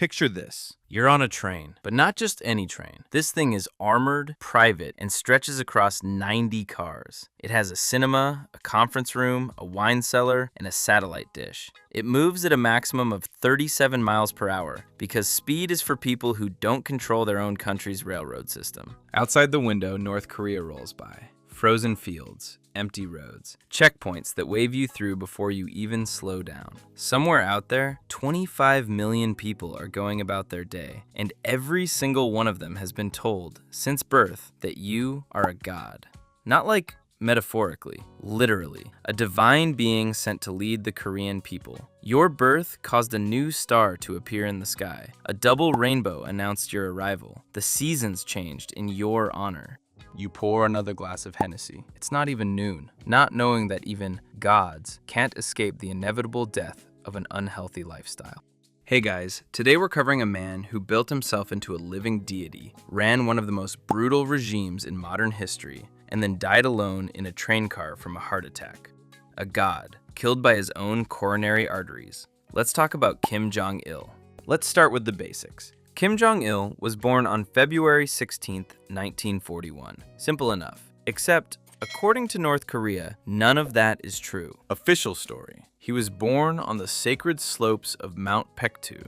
Picture this. You're on a train, but not just any train. This thing is armored, private, and stretches across 90 cars. It has a cinema, a conference room, a wine cellar, and a satellite dish. It moves at a maximum of 37 miles per hour because speed is for people who don't control their own country's railroad system. Outside the window, North Korea rolls by. Frozen fields, empty roads, checkpoints that wave you through before you even slow down. Somewhere out there, 25 million people are going about their day, and every single one of them has been told since birth that you are a god. Not like metaphorically, literally, a divine being sent to lead the Korean people. Your birth caused a new star to appear in the sky. A double rainbow announced your arrival. The seasons changed in your honor. You pour another glass of Hennessy. It's not even noon, not knowing that even gods can't escape the inevitable death of an unhealthy lifestyle. Hey guys, today we're covering a man who built himself into a living deity, ran one of the most brutal regimes in modern history, and then died alone in a train car from a heart attack. A god, killed by his own coronary arteries. Let's talk about Kim Jong-il. Let's start with the basics. Kim Jong-il was born on February 16, 1941. Simple enough. Except, according to North Korea, none of that is true. Official story. He was born on the sacred slopes of Mount Paektu,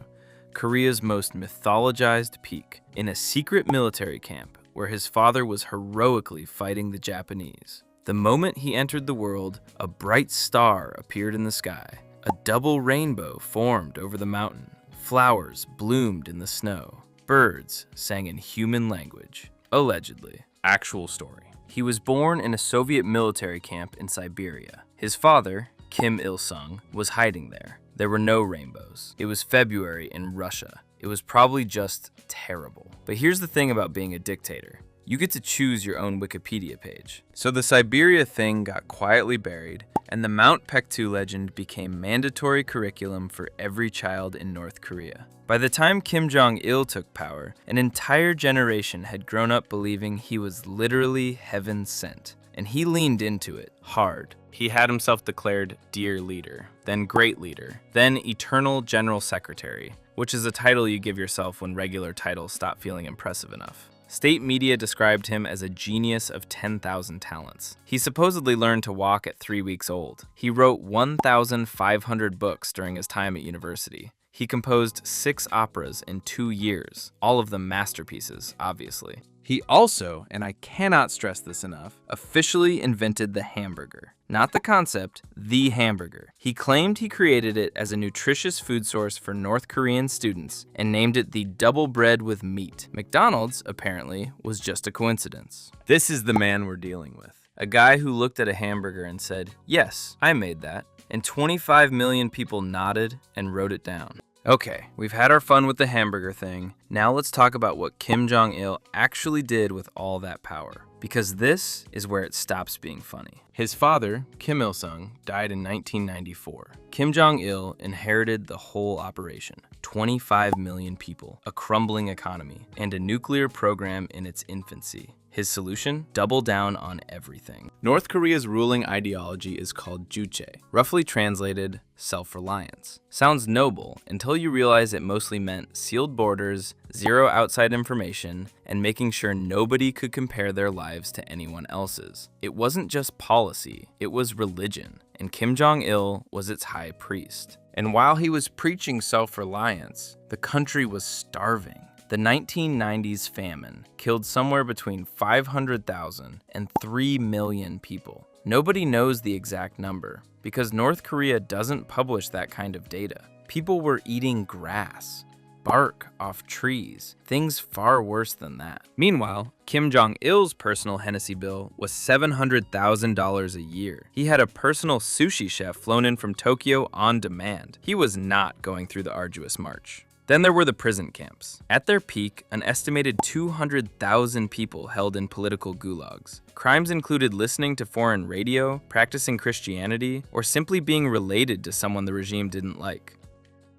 Korea's most mythologized peak, in a secret military camp where his father was heroically fighting the Japanese. The moment he entered the world, a bright star appeared in the sky. A double rainbow formed over the mountain. Flowers bloomed in the snow. Birds sang in human language. Allegedly. Actual story. He was born in a Soviet military camp in Siberia. His father, Kim Il-sung, was hiding there. There were no rainbows. It was February in Russia. It was probably just terrible. But here's the thing about being a dictator. You get to choose your own Wikipedia page. So the Siberia thing got quietly buried, and the Mount Paektu legend became mandatory curriculum for every child in North Korea. By the time Kim Jong-il took power, an entire generation had grown up believing he was literally heaven sent, and he leaned into it hard. He had himself declared Dear Leader, then Great Leader, then Eternal General Secretary, which is a title you give yourself when regular titles stop feeling impressive enough. State media described him as a genius of 10,000 talents. He supposedly learned to walk at 3 weeks old. He wrote 1,500 books during his time at university. He composed 6 operas in 2 years, all of them masterpieces, obviously. He also, and I cannot stress this enough, officially invented the hamburger. Not the concept, the hamburger. He claimed he created it as a nutritious food source for North Korean students and named it the double bread with meat. McDonald's, apparently, was just a coincidence. This is the man we're dealing with. A guy who looked at a hamburger and said, "Yes, I made that." And 25 million people nodded and wrote it down. Okay, we've had our fun with the hamburger thing. Now let's talk about what Kim Jong-il actually did with all that power. Because this is where it stops being funny. His father, Kim Il-sung, died in 1994. Kim Jong-il inherited the whole operation. 25 million people, a crumbling economy, and a nuclear program in its infancy. His solution? Double down on everything. North Korea's ruling ideology is called juche, roughly translated, self-reliance. Sounds noble until you realize it mostly meant sealed borders, zero outside information, and making sure nobody could compare their lives to anyone else's. It wasn't just policy, it was religion, and Kim Jong-il was its high priest. And while he was preaching self-reliance, the country was starving. The 1990s famine killed somewhere between 500,000 and 3 million people. Nobody knows the exact number because North Korea doesn't publish that kind of data. People were eating grass, bark off trees, things far worse than that. Meanwhile, Kim Jong-il's personal Hennessy bill was $700,000 a year. He had a personal sushi chef flown in from Tokyo on demand. He was not going through the arduous march. Then there were the prison camps. At their peak, an estimated 200,000 people held in political gulags. Crimes included listening to foreign radio, practicing Christianity, or simply being related to someone the regime didn't like.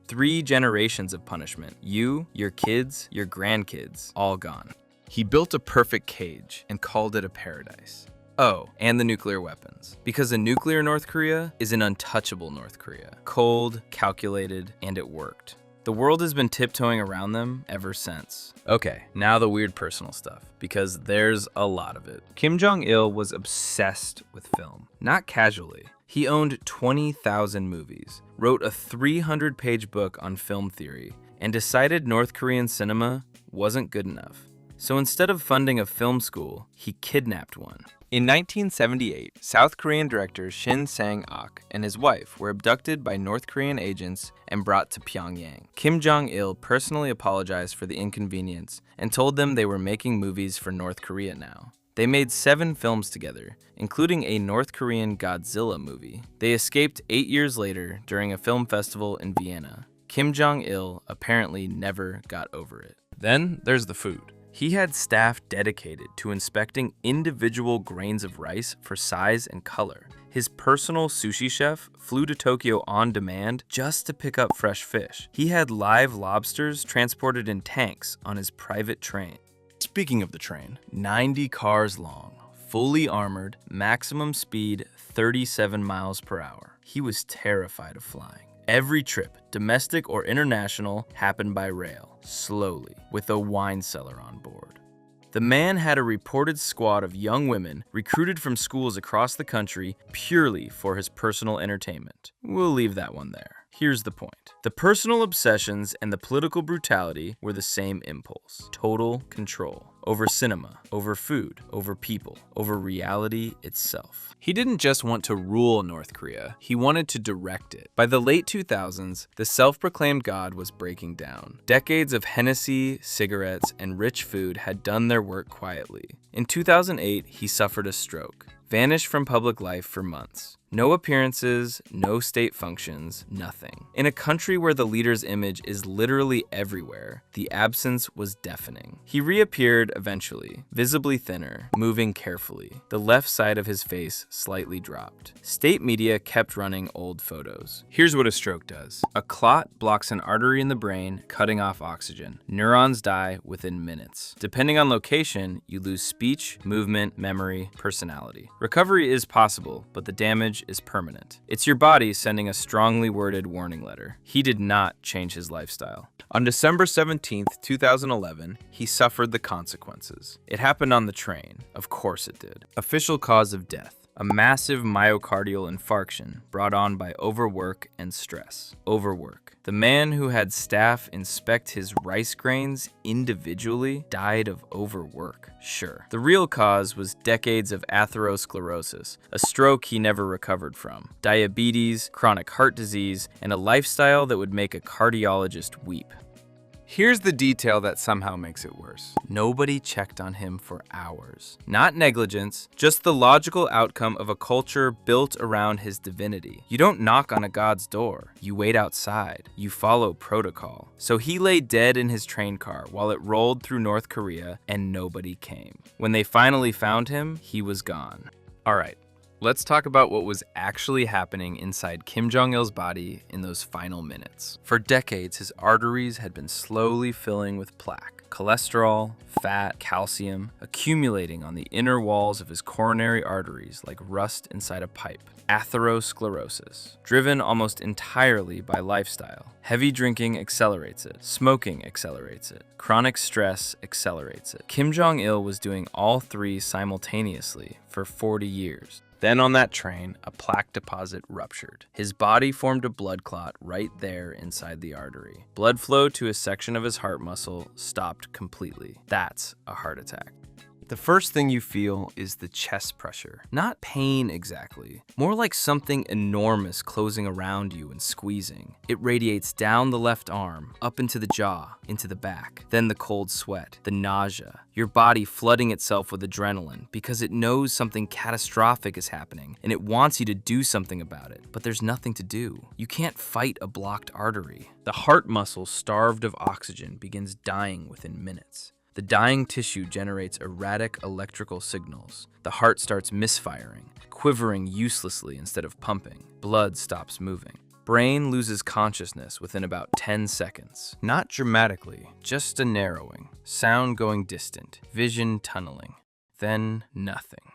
3 generations of punishment. You, your kids, your grandkids, all gone. He built a perfect cage and called it a paradise. Oh, and the nuclear weapons. Because a nuclear North Korea is an untouchable North Korea. Cold, calculated, and it worked. The world has been tiptoeing around them ever since. Okay, now the weird personal stuff, because there's a lot of it. Kim Jong-il was obsessed with film, not casually. He owned 20,000 movies, wrote a 300-page book on film theory, and decided North Korean cinema wasn't good enough. So instead of funding a film school, he kidnapped one. In 1978, South Korean director Shin Sang-ok and his wife were abducted by North Korean agents and brought to Pyongyang. Kim Jong-il personally apologized for the inconvenience and told them they were making movies for North Korea now. They made 7 films together, including a North Korean Godzilla movie. They escaped 8 years later during a film festival in Vienna. Kim Jong-il apparently never got over it. Then there's the food. He had staff dedicated to inspecting individual grains of rice for size and color. His personal sushi chef flew to Tokyo on demand just to pick up fresh fish. He had live lobsters transported in tanks on his private train. Speaking of the train, 90 cars long, fully armored, maximum speed 37 miles per hour. He was terrified of flying. Every trip, domestic or international, happened by rail, slowly, with a wine cellar on board. The man had a reported squad of young women recruited from schools across the country purely for his personal entertainment. We'll leave that one there. Here's the point. The personal obsessions and the political brutality were the same impulse. Total control. Over cinema, over food, over people, over reality itself. He didn't just want to rule North Korea, he wanted to direct it. By the late 2000s, the self-proclaimed god was breaking down. Decades of Hennessy, cigarettes, and rich food had done their work quietly. In 2008, he suffered a stroke, vanished from public life for months. No appearances, no state functions, nothing. In a country where the leader's image is literally everywhere, the absence was deafening. He reappeared eventually, visibly thinner, moving carefully. The left side of his face slightly dropped. State media kept running old photos. Here's what a stroke does. A clot blocks an artery in the brain, cutting off oxygen. Neurons die within minutes. Depending on location, you lose speech, movement, memory, personality. Recovery is possible, but the damage is permanent. It's your body sending a strongly worded warning letter. He did not change his lifestyle. On December 17, 2011, he suffered the consequences. It happened on the train. Of course it did. Official cause of death. A massive myocardial infarction brought on by overwork and stress. Overwork. The man who had staff inspect his rice grains individually died of overwork. Sure. The real cause was decades of atherosclerosis, a stroke he never recovered from, diabetes, chronic heart disease, and a lifestyle that would make a cardiologist weep. Here's the detail that somehow makes it worse. Nobody checked on him for hours. Not negligence, just the logical outcome of a culture built around his divinity. You don't knock on a god's door. You wait outside. You follow protocol. So he lay dead in his train car while it rolled through North Korea and nobody came. When they finally found him, he was gone. All right. Let's talk about what was actually happening inside Kim Jong-il's body in those final minutes. For decades, his arteries had been slowly filling with plaque, cholesterol, fat, calcium, accumulating on the inner walls of his coronary arteries like rust inside a pipe. Atherosclerosis, driven almost entirely by lifestyle. Heavy drinking accelerates it. Smoking accelerates it. Chronic stress accelerates it. Kim Jong-il was doing all three simultaneously for 40 years. Then on that train, a plaque deposit ruptured. His body formed a blood clot right there inside the artery. Blood flow to a section of his heart muscle stopped completely. That's a heart attack. The first thing you feel is the chest pressure. Not pain exactly, more like something enormous closing around you and squeezing. It radiates down the left arm, up into the jaw, into the back. Then the cold sweat, the nausea, your body flooding itself with adrenaline because it knows something catastrophic is happening and it wants you to do something about it, but there's nothing to do. You can't fight a blocked artery. The heart muscle, starved of oxygen, begins dying within minutes. The dying tissue generates erratic electrical signals. The heart starts misfiring, quivering uselessly instead of pumping. Blood stops moving. Brain loses consciousness within about 10 seconds. Not dramatically, just a narrowing. Sound going distant. Vision tunneling. Then nothing.